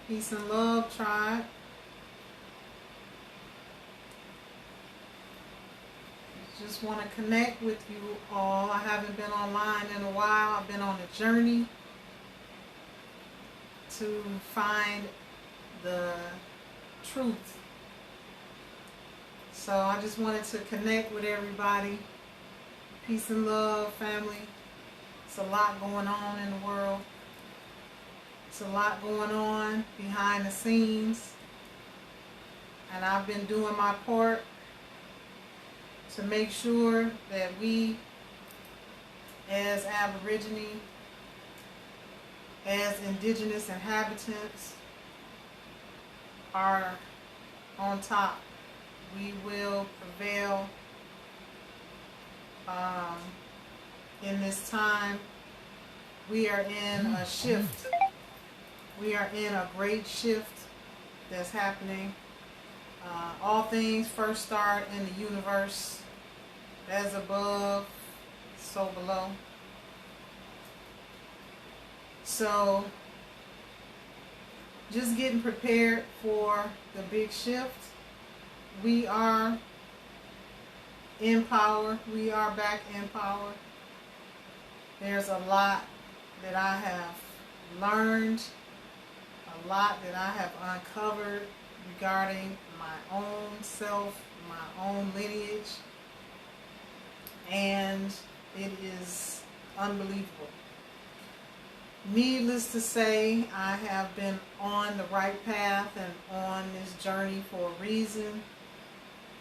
Peace and love, tribe. Just want to connect with you all. I haven't been online in a while. I've been on a journey to find the truth. So I just wanted to connect with everybody. Peace and love, family. It's a lot going on in the world. It's a lot going on behind the scenes. And I've been doing my part to make sure that we, as Aborigine, as Indigenous inhabitants, are on top. We will prevail in this time. We are in a shift. We are in a great shift that's happening. All things first start in the universe. As above, so below. So, just getting prepared for the big shift. We are in power. We are back in power. There's a lot that I have learned, a lot that I have uncovered regarding my own self, my own lineage, and it is unbelievable. Needless to say, I have been on the right path and on this journey for a reason,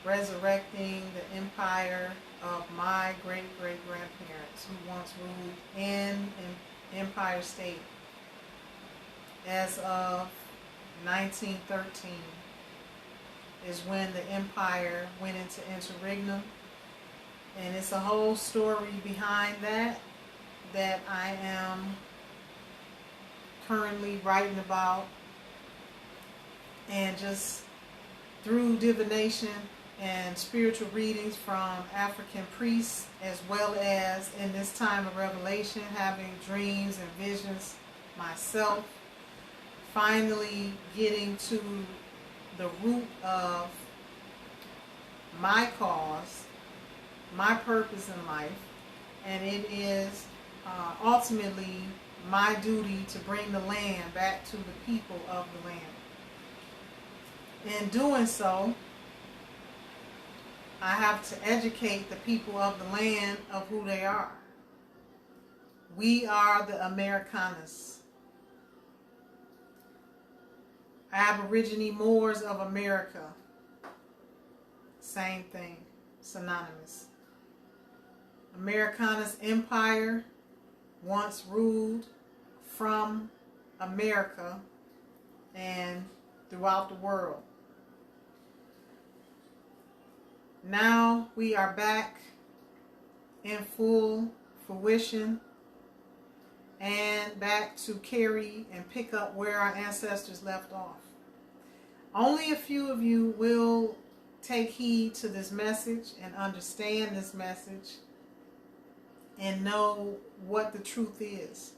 resurrecting the empire of my great-great-grandparents who once ruled in an empire state. As of 1913 is when the empire went into interregnum, and it's a whole story behind that I am currently writing about, and just through divination and spiritual readings from African priests, as well as in this time of revelation, having dreams and visions myself, finally getting to the root of my cause, my purpose in life, and it is ultimately my duty to bring the land back to the people of the land. In doing so, I have to educate the people of the land of who they are. We are the Amurickanus, Aborigine Murs of America. Same thing, synonymous. Amurickanus Empire once ruled from America and throughout the world. Now we are back in full fruition and back to carry and pick up where our ancestors left off. Only a few of you will take heed to this message and understand this message and know what the truth is.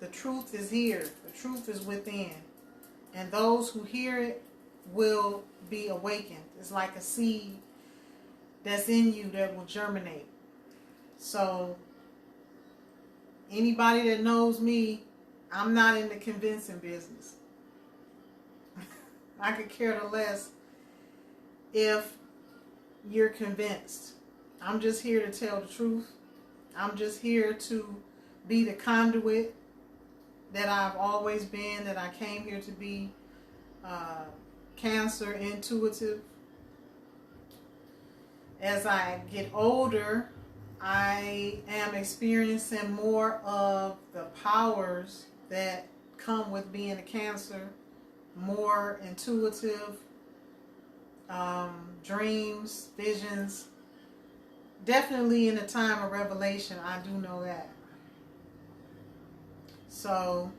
The truth is here. The truth is within. And those who hear it will be awakened. It's like a seed that's in you that will germinate. So, anybody that knows me, I'm not in the convincing business. I could care less if you're convinced. I'm just here to tell the truth. I'm just here to be the conduit that I've always been, that I came here to be. Cancer intuitive. As I get older, I am experiencing more of the powers that come with being a Cancer, more intuitive, dreams, visions. Definitely in a time of revelation, I do know that. So,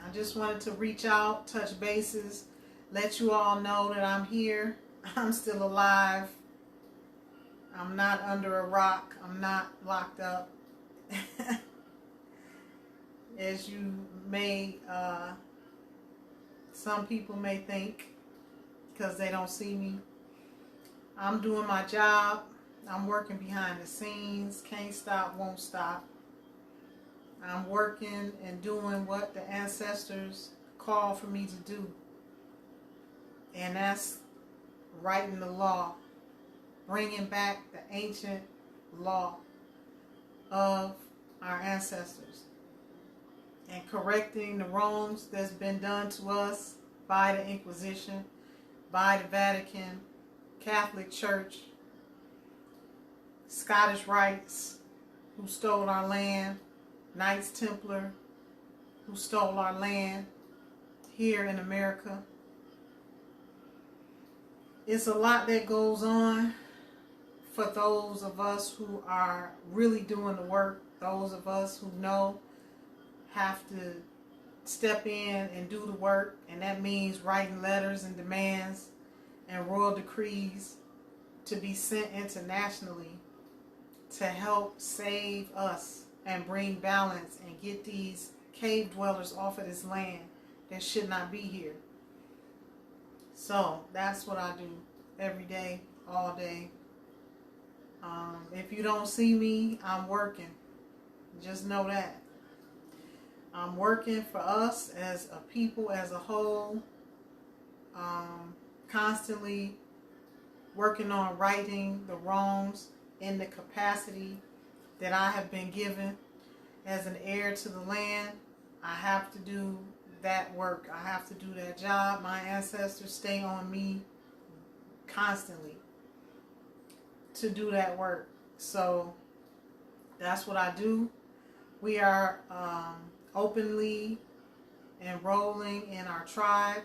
I just wanted to reach out, touch bases, let you all know that I'm here. I'm still alive. I'm not under a rock. I'm not locked up. As you may some people may think, because they don't see me. I'm doing my job. I'm working behind the scenes. Can't stop, won't stop. I'm working and doing what the ancestors called for me to do. And that's writing the law. Bringing back the ancient law of our ancestors. And correcting the wrongs that's been done to us by the Inquisition, by the Vatican, Catholic Church, Scottish Rites, who stole our land, Knights Templar, who stole our land here in America. It's a lot that goes on for those of us who are really doing the work, those of us who know have to step in and do the work, and that means writing letters and demands and royal decrees to be sent internationally to help save us and bring balance and get these cave dwellers off of this land that should not be here. So that's what I do every day, all day. If you don't see me, I'm working. Just know that. I'm working for us as a people, as a whole, constantly working on righting the wrongs in the capacity that I have been given as an heir to the land. I have to do that work. I have to do that job. My ancestors stay on me constantly to do that work. So that's what I do. We are openly enrolling in our tribe.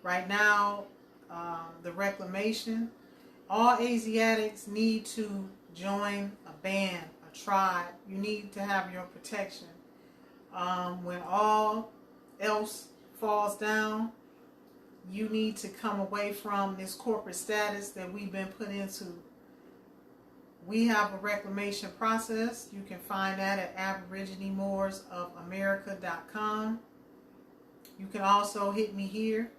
Right now, the reclamation. All Asiatics need to join a band, a tribe. You need to have your protection. When all else falls down, you need to come away from this corporate status that we've been put into. We have a reclamation process. You can find that at Aborigine Murs of America.com. You can also hit me here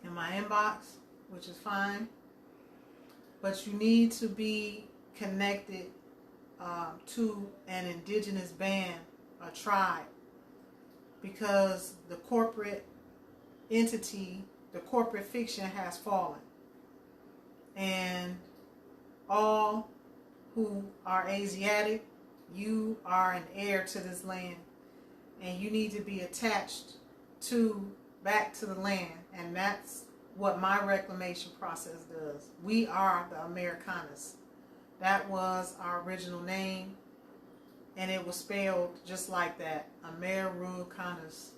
in my inbox, which is fine. But you need to be connected to an indigenous band, a tribe, because the corporate entity, the corporate fiction has fallen. And all who are Asiatic, you are an heir to this land. And you need to be attached back to the land. And that's what my reclamation process does. We are the Amurickanus. That was our original name. And it was spelled just like that, Amurickanus.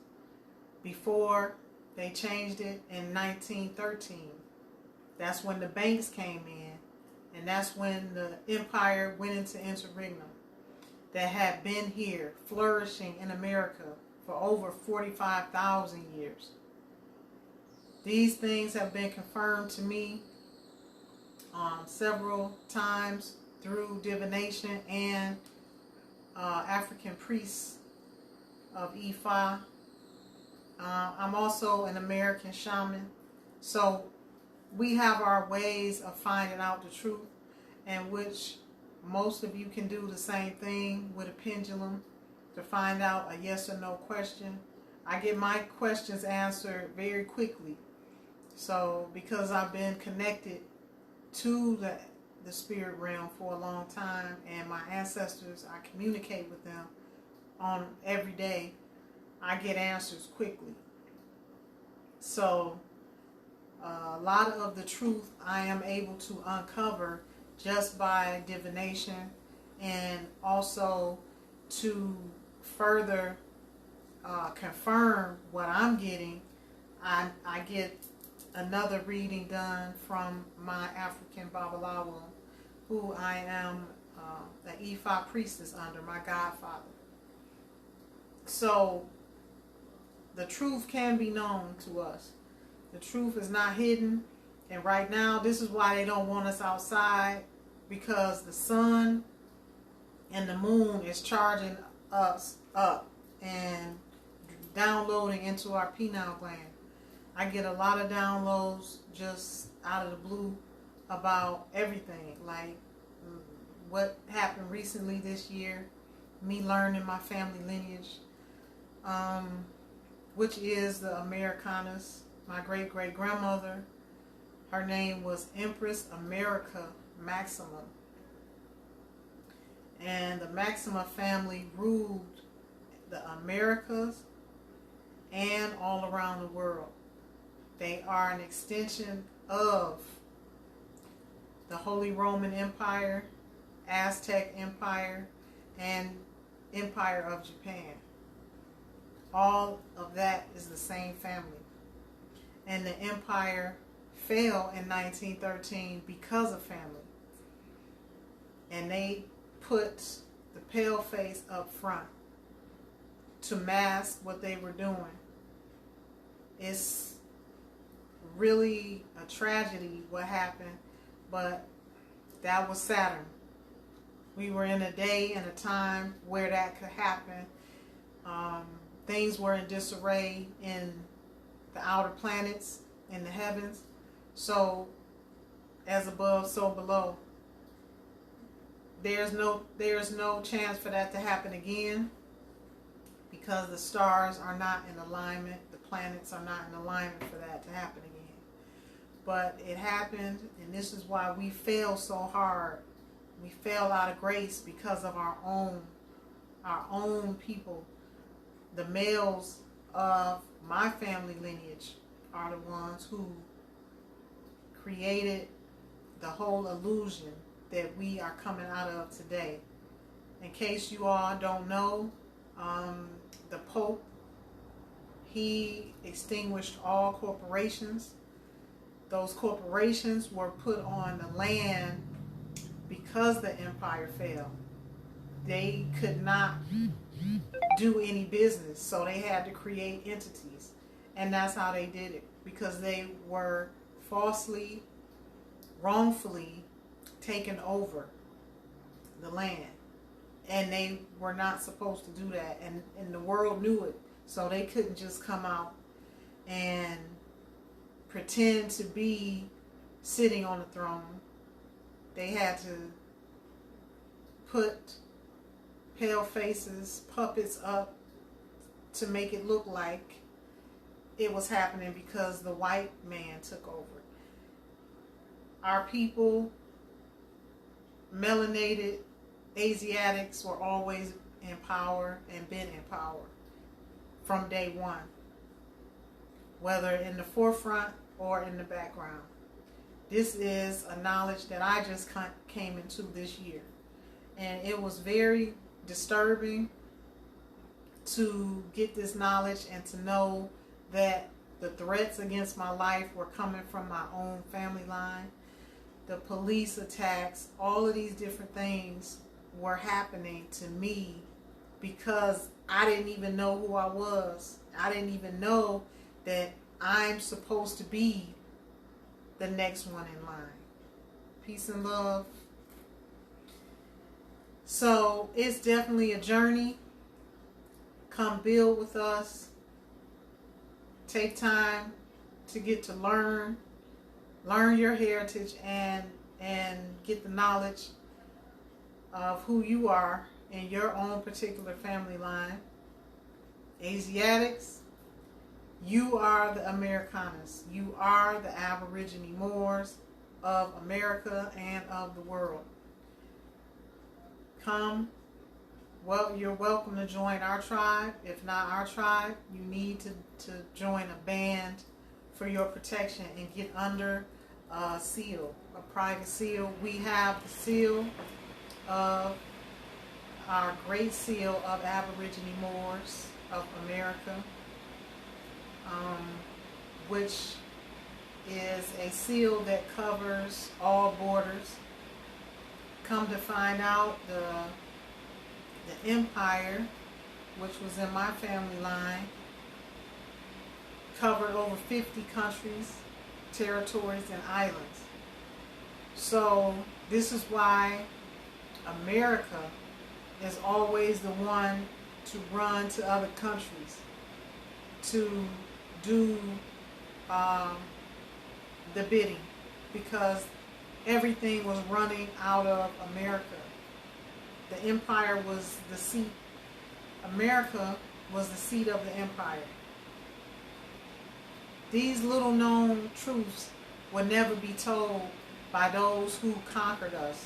Before they changed it in 1913. That's when the banks came in. And that's when the empire went into interregnum that had been here, flourishing in America for over 45,000 years. These things have been confirmed to me several times through divination and African priests of Ifa. I'm also an American shaman. So we have our ways of finding out the truth, and which most of you can do the same thing with a pendulum to find out a yes or no question. I get my questions answered very quickly. So because I've been connected to the spirit realm for a long time, and my ancestors, I communicate with them on every day, I get answers quickly. So a lot of the truth I am able to uncover just by divination, and also to further confirm what I'm getting, I get another reading done from my African Babalawo, who I am the Ifa priestess under, my godfather. So the truth can be known to us. The truth is not hidden. And right now, this is why they don't want us outside, because the sun and the moon is charging us up and downloading into our pineal gland. I get a lot of downloads just out of the blue about everything, like what happened recently this year, me learning my family lineage, which is the Amurickanus. My great-great-grandmother, her name was Empress America Maxima. And the Maxima family ruled the Americas and all around the world. They are an extension of the Holy Roman Empire, Aztec Empire, and Empire of Japan. All of that is the same family. And the empire fell in 1913 because of family. And they put the pale face up front to mask what they were doing. It's really a tragedy what happened, but that was Saturn. We were in a day and a time where that could happen. Things were in disarray in the outer planets, in the heavens. So, as above, so below. There's no chance for that to happen again, because the stars are not in alignment, the planets are not in alignment for that to happen again. But it happened, and this is why we fail so hard. We fail out of grace because of our own people. The males of my family lineage are the ones who created the whole illusion that we are coming out of today. In case you all don't know, the Pope, he extinguished all corporations. Those corporations were put on the land because the empire fell. They could not do any business, so they had to create entities. And that's how they did it, because they were falsely, wrongfully taken over the land. And they were not supposed to do that, and the world knew it. So they couldn't just come out and pretend to be sitting on the throne. They had to put pale faces, puppets up to make it look like it was happening because the white man took over. Our people, melanated Asiatics, were always in power and been in power from day one, whether in the forefront or in the background. This is a knowledge that I just came into this year, and it was very disturbing to get this knowledge and to know that the threats against my life were coming from my own family line. The police attacks, all of these different things were happening to me because I didn't even know who I was. I didn't even know that I'm supposed to be the next one in line. Peace and love. So it's definitely a journey. Come build with us. Take time to get to learn your heritage, and get the knowledge of who you are in your own particular family line. Asiatics, you are the Amurickanus. You are the Aborigine Murs of America and of the world. Come. Well, you're welcome to join our tribe. If not our tribe, you need to join a band for your protection and get under a seal, a private seal. We have the seal of our great seal of Aborigine Moors of America, which is a seal that covers all borders. Come to find out, the empire, which was in my family line, covered over 50 countries, territories, and islands. So this is why America is always the one to run to other countries to do um, the bidding, because everything was running out of America. The empire was the seat. America was the seat of the empire. These little known truths will never be told by those who conquered us.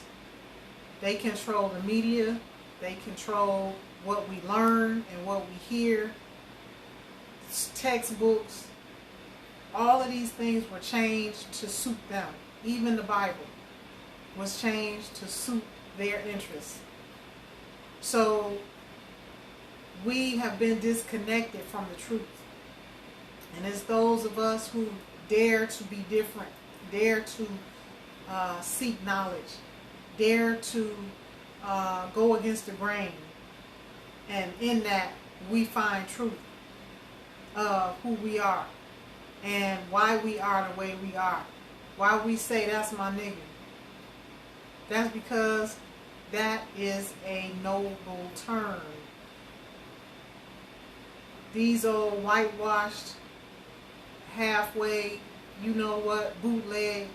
They control the media. They control what we learn and what we hear. Textbooks. All of these things were changed to suit them. Even the Bible was changed to suit their interests. So we have been disconnected from the truth. And it's those of us who dare to be different, dare to seek knowledge, dare to go against the grain. And in that, we find truth of who we are and why we are the way we are. Why we say, that's my nigga. That's because that is a noble term. These old whitewashed, halfway, you know what, bootleg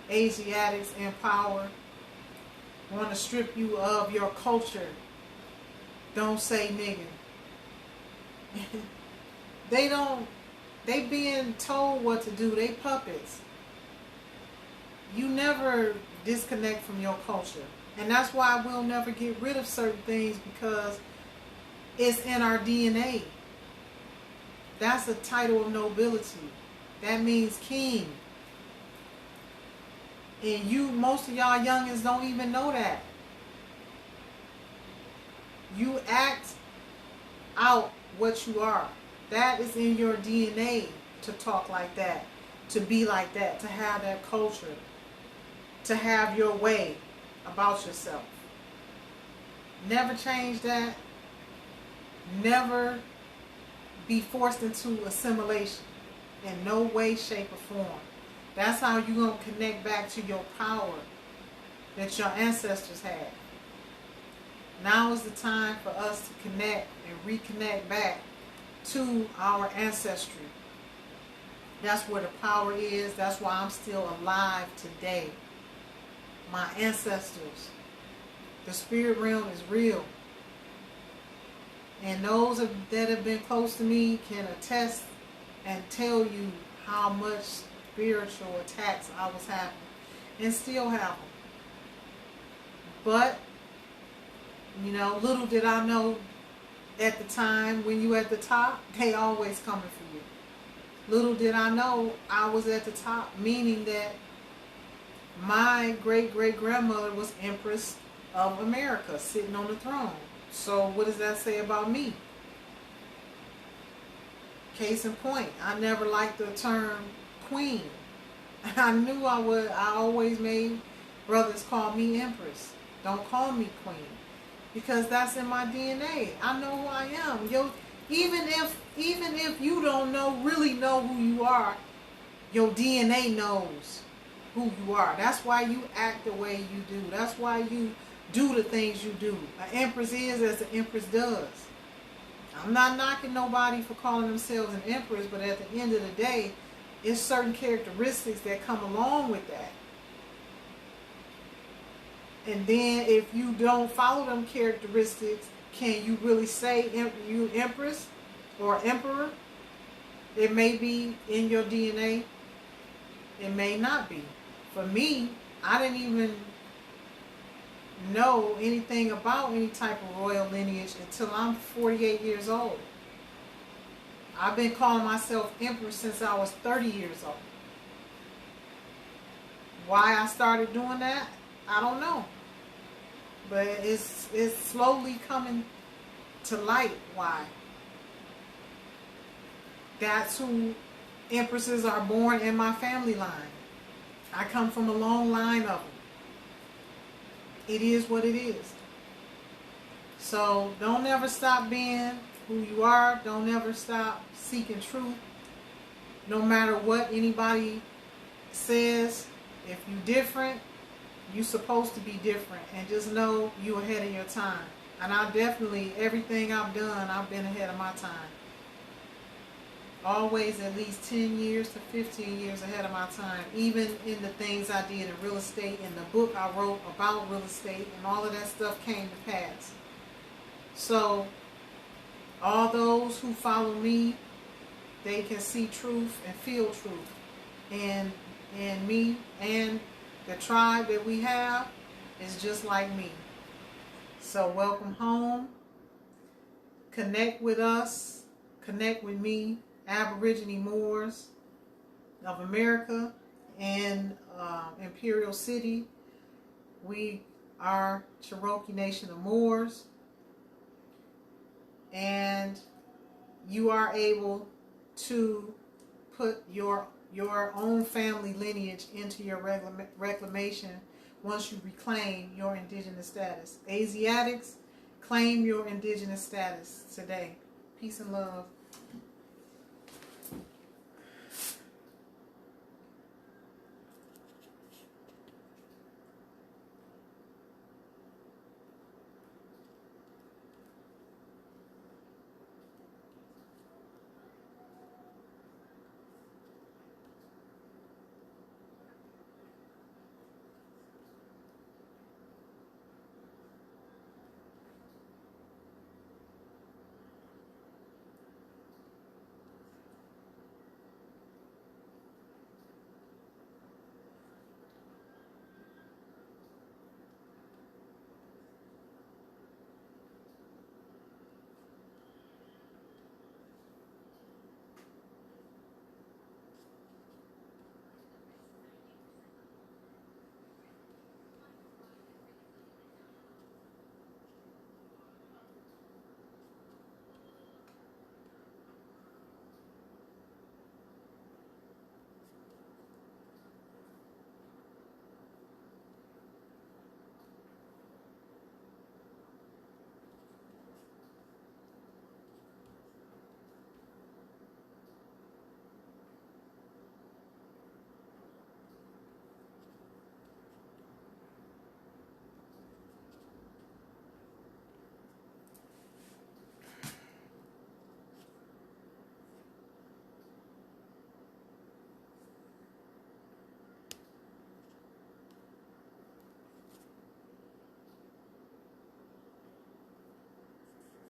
Asiatics in power want to strip you of your culture. Don't say nigga. They being told what to do. They puppets. You never disconnect from your culture. And that's why we'll never get rid of certain things, because it's in our DNA. That's a title of nobility. That means king. And most of y'all youngins don't even know that. You act out what you are. That is in your DNA, to talk like that, to be like that, to have that culture, to have your way about yourself. Never change that. Never be forced into assimilation in no way, shape, or form. That's how you're going to connect back to your power that your ancestors had. Now is the time for us to connect and reconnect back to our ancestry. That's where the power is. That's why I'm still alive today. My ancestors. The spirit realm is real. And those that have been close to me can attest and tell you how much spiritual attacks I was having. And still have them. But, little did I know at the time, when you at the top, they always coming for you. Little did I know I was at the top, meaning that my great-great-grandmother was Empress of America, sitting on the throne. So what does that say about me? Case in point, I never liked the term queen. I knew I would. I always made brothers call me Empress. Don't call me queen. Because that's in my DNA. I know who I am. Even if you don't really know who you are, your DNA knows who you are. That's why you act the way you do. That's why you do the things you do. An empress is as an empress does. I'm not knocking nobody for calling themselves an empress, but at the end of the day, it's certain characteristics that come along with that. And then if you don't follow them characteristics, can you really say you empress or emperor? It may be in your DNA. It may not be. For me, I didn't even know anything about any type of royal lineage until I'm 48 years old. I've been calling myself empress since I was 30 years old. Why I started doing that, I don't know. But it's slowly coming to light why. That's who empresses are born in my family line. I come from a long line of them. It is what it is. So don't ever stop being who you are. Don't ever stop seeking truth. No matter what anybody says, if you're different, you're supposed to be different. And just know you're ahead of your time. And I definitely, everything I've done, I've been ahead of my time. always at least 10 years to 15 years ahead of my time, even in the things I did in real estate, in the book I wrote about real estate, and all of that stuff came to pass. So all those who follow me, they can see truth and feel truth. And me and the tribe that we have is just like me. So welcome home. Connect with us. Connect with me, Aborigine Murs of America and Imperial City. We are Cherokee Nation of Moors. And you are able to put your own family lineage into your reclamation once you reclaim your indigenous status. Asiatics, claim your indigenous status today. Peace and love.